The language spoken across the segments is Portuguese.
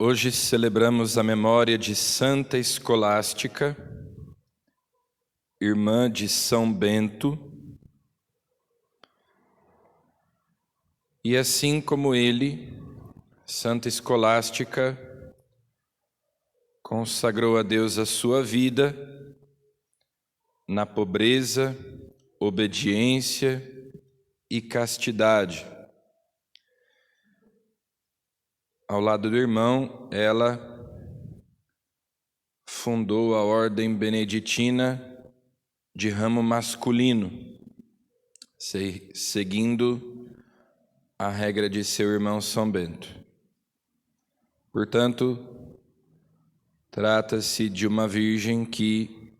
Hoje celebramos a memória de Santa Escolástica, irmã de São Bento, e assim como ele, Santa Escolástica consagrou a Deus a sua vida na pobreza, obediência e castidade. Ao lado do irmão, ela fundou a ordem beneditina de ramo masculino, seguindo a regra de seu irmão São Bento. Portanto, trata-se de uma virgem que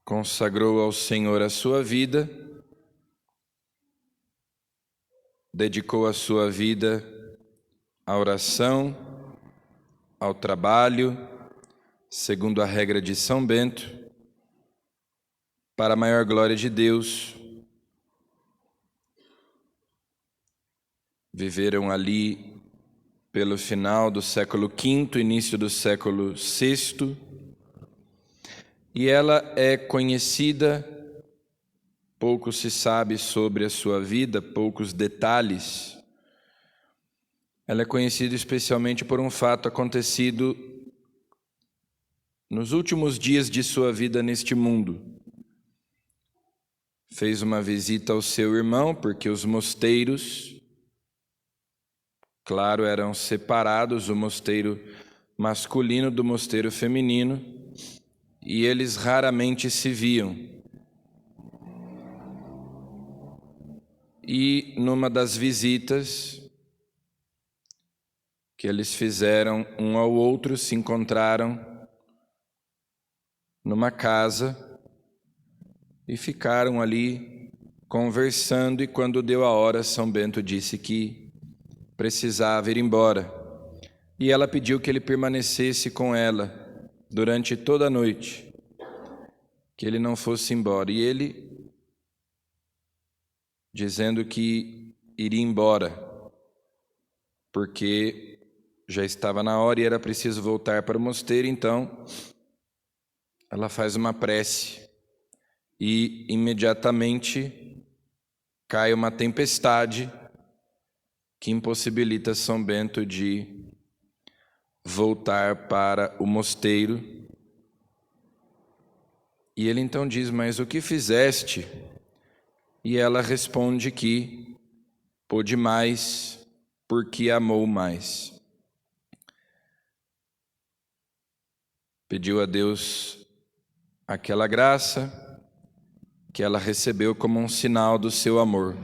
consagrou ao Senhor a sua vida, dedicou a sua vida à oração, ao trabalho, segundo a regra de São Bento, para a maior glória de Deus. Viveram ali pelo final do século V, início do século VI, e ela é conhecida, pouco se sabe sobre a sua vida, poucos detalhes. Ela é conhecida especialmente por um fato acontecido nos últimos dias de sua vida neste mundo. Fez uma visita ao seu irmão, porque os mosteiros, claro, eram separados, o mosteiro masculino do mosteiro feminino, e eles raramente se viam. E numa das visitas que eles fizeram um ao outro, se encontraram numa casa e ficaram ali conversando, e quando deu a hora, São Bento disse que precisava ir embora. E ela pediu que ele permanecesse com ela durante toda a noite, que ele não fosse embora. E ele, dizendo que iria embora, porque já estava na hora e era preciso voltar para o mosteiro, então ela faz uma prece e imediatamente cai uma tempestade que impossibilita São Bento de voltar para o mosteiro. E ele então diz: mas o que fizeste? E ela responde que pôde mais porque amou mais. Pediu a Deus aquela graça que ela recebeu como um sinal do seu amor.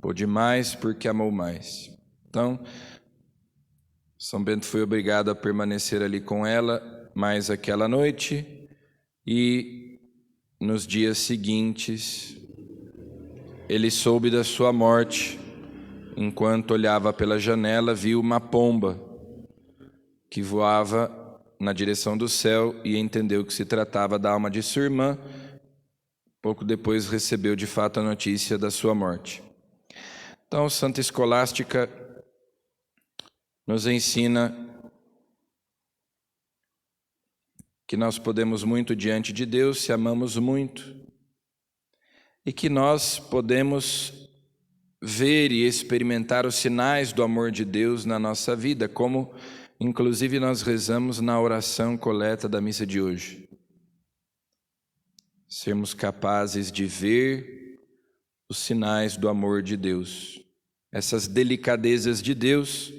Pôde mais porque amou mais. Então, São Bento foi obrigado a permanecer ali com ela mais aquela noite, e nos dias seguintes ele soube da sua morte. Enquanto olhava pela janela, viu uma pomba que voava na direção do céu e entendeu que se tratava da alma de sua irmã. Pouco depois recebeu de fato a notícia da sua morte. Então, Santa Escolástica nos ensina que nós podemos muito diante de Deus se amamos muito, e que nós podemos ver e experimentar os sinais do amor de Deus na nossa vida, como inclusive nós rezamos na oração coleta da missa de hoje. Sermos capazes de ver os sinais do amor de Deus, essas delicadezas de Deus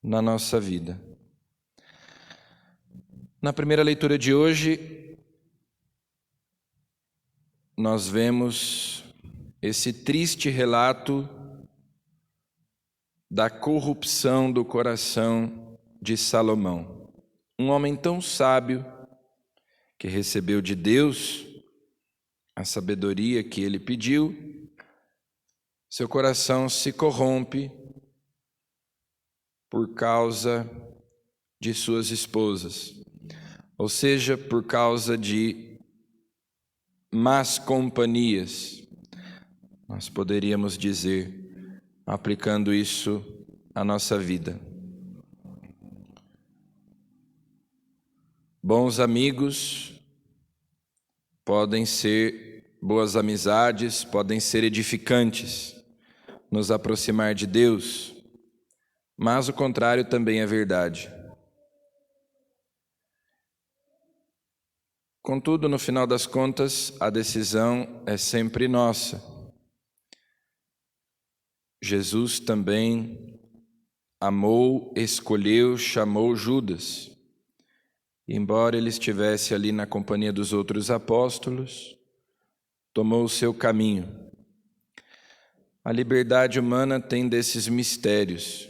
na nossa vida. Na primeira leitura de hoje, nós vemos esse triste relato da corrupção do coração de Salomão. Um homem tão sábio, que recebeu de Deus a sabedoria que ele pediu, seu coração se corrompe por causa de suas esposas, ou seja, por causa de más companhias, nós poderíamos dizer, aplicando isso à nossa vida. Bons amigos podem ser boas amizades, podem ser edificantes, nos aproximar de Deus, mas o contrário também é verdade. Contudo, no final das contas, a decisão é sempre nossa. Jesus também amou, escolheu, chamou Judas. Embora ele estivesse ali na companhia dos outros apóstolos, tomou o seu caminho. A liberdade humana tem desses mistérios.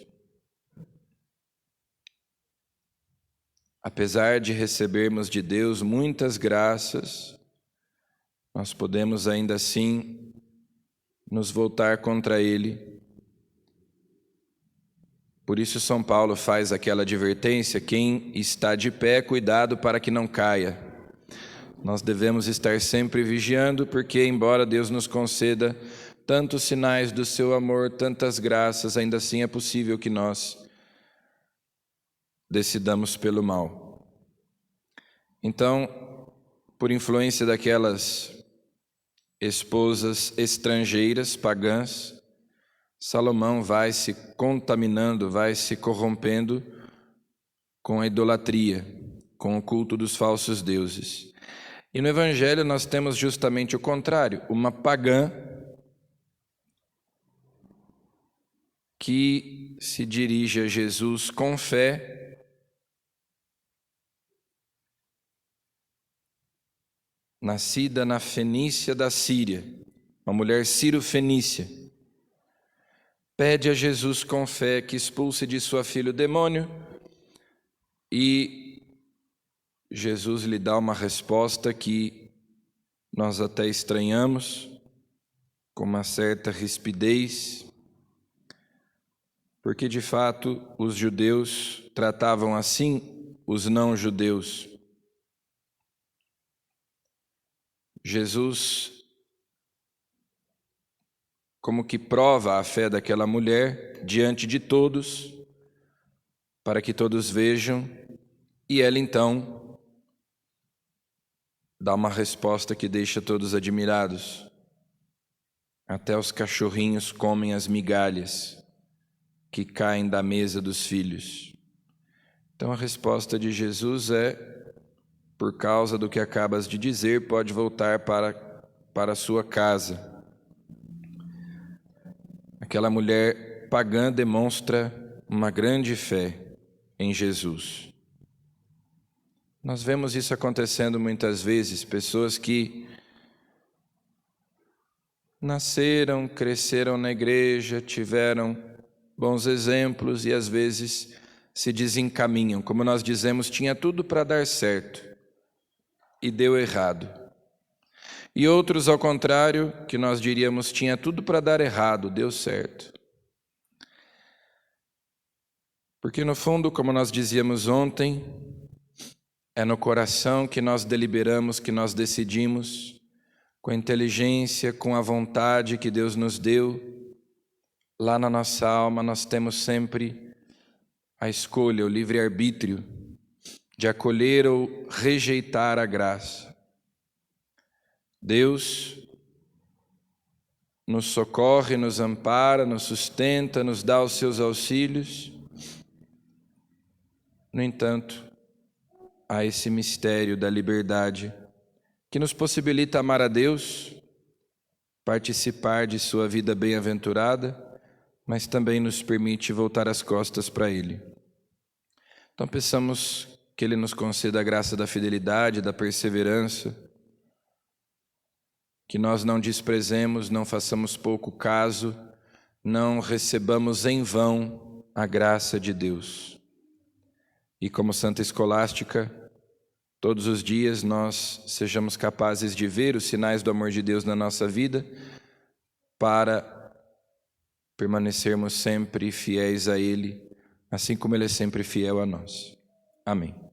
Apesar de recebermos de Deus muitas graças, nós podemos ainda assim nos voltar contra Ele. Por isso São Paulo faz aquela advertência: quem está de pé, cuidado para que não caia. Nós devemos estar sempre vigiando, porque embora Deus nos conceda tantos sinais do seu amor, tantas graças, ainda assim é possível que nós decidamos pelo mal. Então, por influência daquelas esposas estrangeiras, pagãs, Salomão vai se contaminando, vai se corrompendo com a idolatria, com o culto dos falsos deuses. E no Evangelho nós temos justamente o contrário, uma pagã que se dirige a Jesus com fé, nascida na Fenícia da Síria, uma mulher sírio-fenícia, pede a Jesus com fé que expulse de sua filha o demônio, e Jesus lhe dá uma resposta que nós até estranhamos, com uma certa rispidez, porque de fato os judeus tratavam assim os não-judeus. Jesus como que prova a fé daquela mulher diante de todos, para que todos vejam, e ela então dá uma resposta que deixa todos admirados. Até os cachorrinhos comem as migalhas que caem da mesa dos filhos. Então a resposta de Jesus é: por causa do que acabas de dizer, pode voltar para a sua casa. Aquela mulher pagã demonstra uma grande fé em Jesus. Nós vemos isso acontecendo muitas vezes, pessoas que nasceram, cresceram na igreja, tiveram bons exemplos e às vezes se desencaminham. Como nós dizemos, tinha tudo para dar certo e deu errado. E outros, ao contrário, que nós diríamos, tinha tudo para dar errado, deu certo. Porque no fundo, como nós dizíamos ontem, é no coração que nós deliberamos, que nós decidimos, com a inteligência, com a vontade que Deus nos deu. Lá na nossa alma nós temos sempre a escolha, o livre-arbítrio de acolher ou rejeitar a graça. Deus nos socorre, nos ampara, nos sustenta, nos dá os seus auxílios. No entanto, há esse mistério da liberdade que nos possibilita amar a Deus, participar de sua vida bem-aventurada, mas também nos permite voltar as costas para Ele. Então peçamos que Ele nos conceda a graça da fidelidade, da perseverança, que nós não desprezemos, não façamos pouco caso, não recebamos em vão a graça de Deus. E como Santa Escolástica, todos os dias nós sejamos capazes de ver os sinais do amor de Deus na nossa vida, para permanecermos sempre fiéis a Ele, assim como Ele é sempre fiel a nós. Amém.